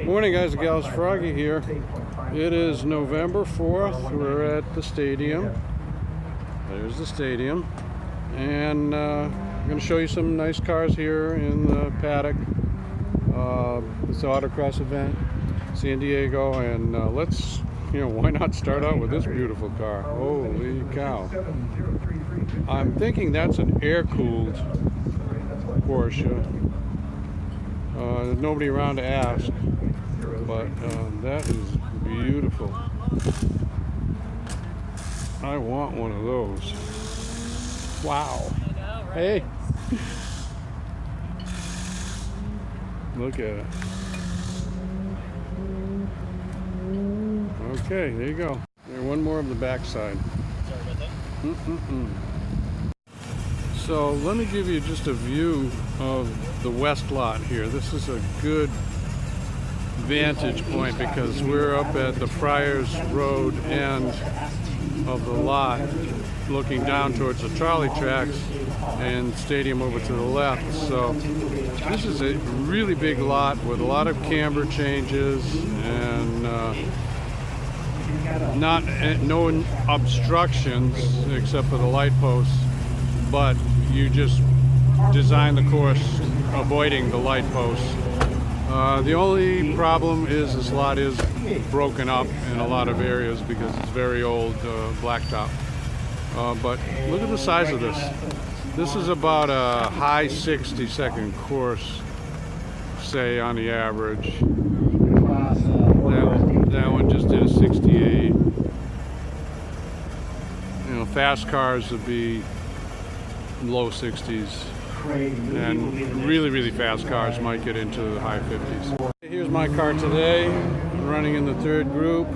Morning guys and gals, Froggy here. It is November 4th. We're at the stadium. There's the stadium. And I'm going to show you some nice cars here in the paddock. It's the autocross event, San Diego, and let's, why not start out with this beautiful car? Holy cow. I'm thinking that's an air-cooled Porsche. There's nobody around to ask, but that is beautiful. I want one of those. Wow. I know, right? Hey. Look at it. Okay, there you go. There, one more of the backside. Sorry about that. So let me give you just a view of the west lot here. This is a good vantage point because we're up at the Friars Road end of the lot, looking down towards the trolley tracks and stadium over to the left. So this is a really big lot with a lot of camber changes and no obstructions except for the light posts, but you just design the course avoiding the light posts. The only problem is this lot is broken up in a lot of areas because it's very old blacktop. But look at the size of this. This is about a high 60-second course, say, on the average. That one just did a 68. Fast cars would be low 60s. And really fast cars might get into the high 50s. Here's my car today, running in the third group.